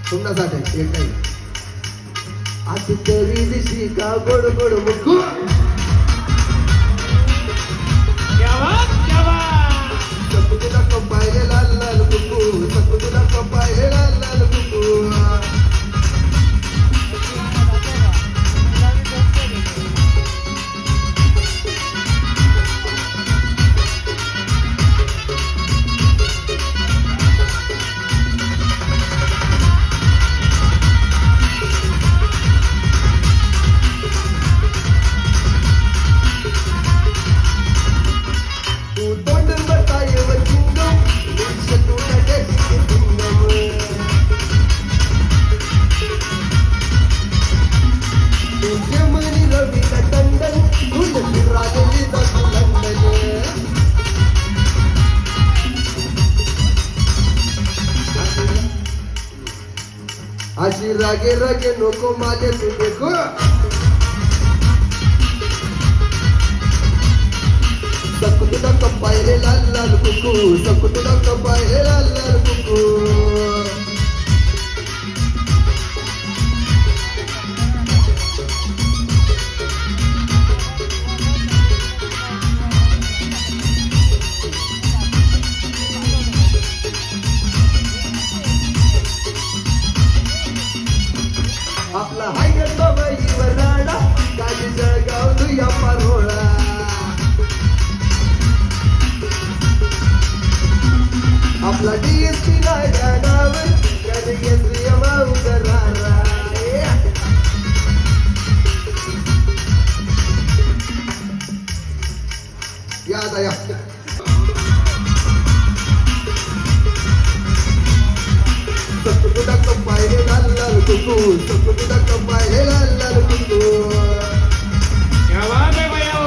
तुमच्यासाठी एक काही आता तरी दिशी का गोड गोड मुकू सकुतीला कंपायले लाल लाल कुकू सकुतीला कंपायले लाल लाल कुकू अशी रागे रागे नको माझे तू देखो सकुतीला कंपायले लाल लाल कुकू सकुतीला कंपायले लाल लाल कुकू आपला हाय बाबाईवर राडा गाडी जळगाव तुया पारोळा आपला डीएसपी नाही गाडावर गाडी घेतली माऊगरारा याद या सकुतीला कंपायले लाल लाल कुकू सकुतीला कंपायले लाल लाल कुकू क्या बात है भैया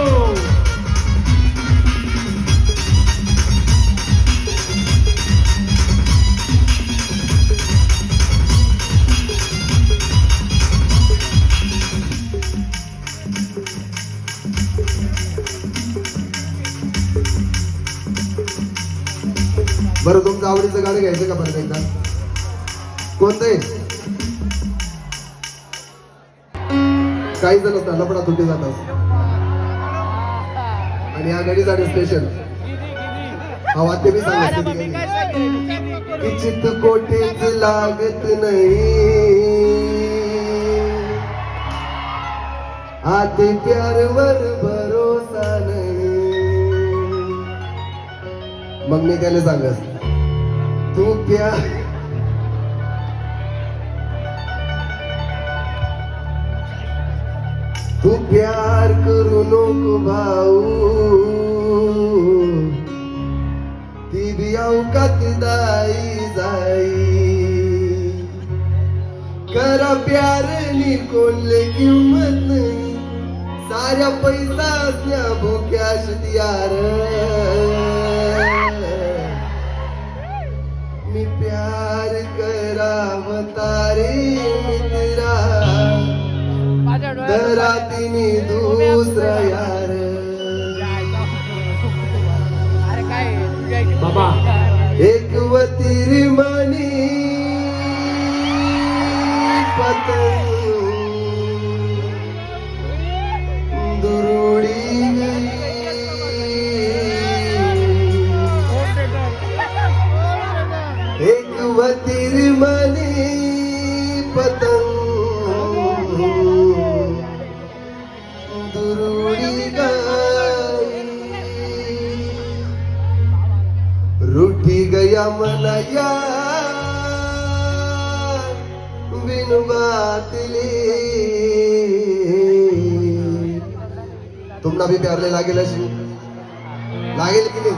बरं तुमचं आवडीचं गाणं घ्यायचं का बरं एकदा कोणते काही जण लपडा तुटे जातात आणि या गाडीसाठी स्पेशल हा वाद्य मी सांगितलं चित कोठेच लागत नाही आते प्यारवर भरोसा नाही मग मी त्याला सांगस तू प्यार तू प्यार करू नको भाऊ ती भी अवकात दाई जाई करा प्यार नी कोणले किंमत नाही साऱ्या पैसा असल्या भुक्या यार मी प्यार कराव तारे मित्रा दरातीने दुसरा यार बाबा एक वतीर मनी पतंग दुरुडी गई एक वतीर मनी पतंग रूठी गया मना यार बिन बातली तुमना भी प्यारले लागेल अशी लागेल की नाही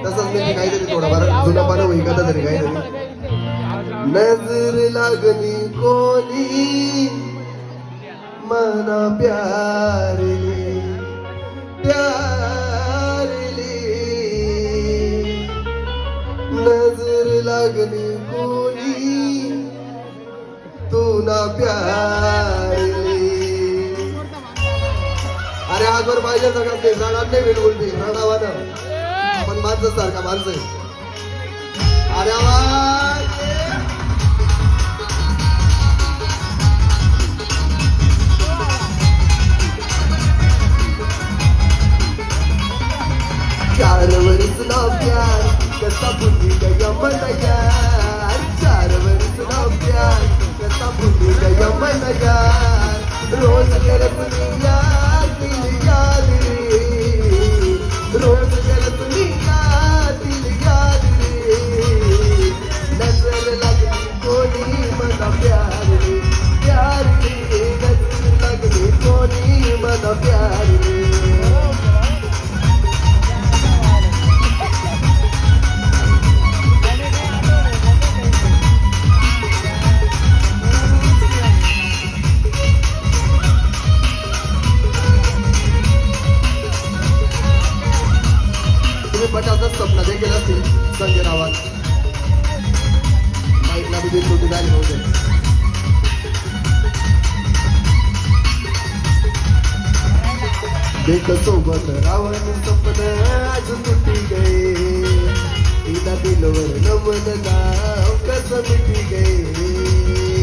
तसंच मी काहीतरी थोडाफार जुना पानं होई का तरी काहीतरी नजर लागली कोणी मना प्यारले प्यारले नजर लागली कोणी तू ना प्यारले अरे आजवर पाहिजे सगळं ते रडात नाही बिलकुल ती रडावानं आपण माणसं सारखा माणसं आहे अरे आवाज त्यांना बी छोटी झाली नव्हते देख सोबत रावण सपन आज तुटी गए तिला दिलवर नमन नाव कस मिटी गए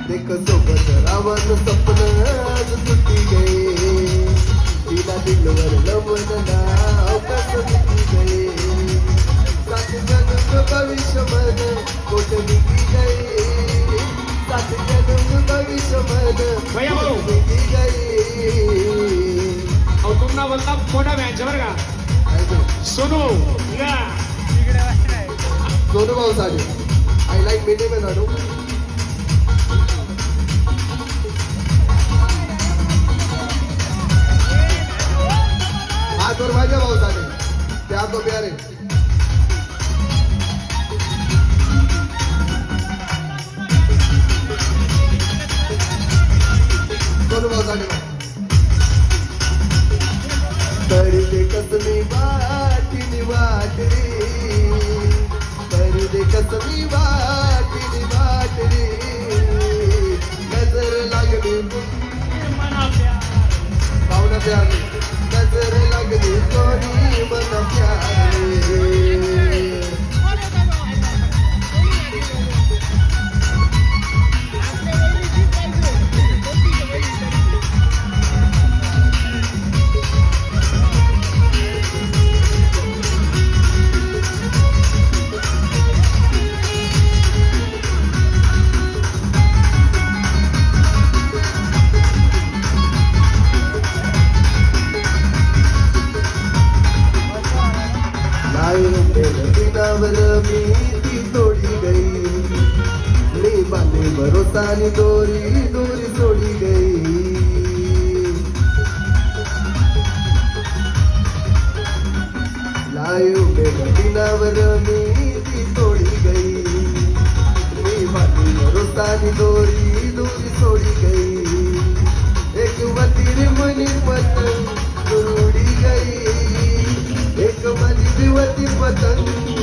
देख सोबत रावण सपन आज तुटी गए तिला दिलवर नमन नाव कस मिटी गए सात जन्म भविष्य मन कोट मिटी गए सात जन्म भविष्य मन भैया बोलो. मिटी गए अहो तुम्हाला बोलता मोठा मॅच बरं का सोनू या सोनू भाऊ साडे आय लाईक मीटिंग में नाडू हाथ और माझ्या भाऊ साडे त्या तो प्यारे सोनू भाऊ साडे तरी ते कसमी वाटी वाट रे तरी ते कसमी वाटी वाट रे नजर लागली पाहुणा प्यारे नजर लागली कोणी मन प्यारे दिनावर मी ती तोडी गई मी बांधे भरोसानी दोरी दोरी सोडी गई लायो मेरा दिनावर मी ती तोडी गई मी बांधे भरोसानी दोरी दोरी सोडी गई एक वतीर मनी पतंग उडी गई एक माझी दिवती पतंग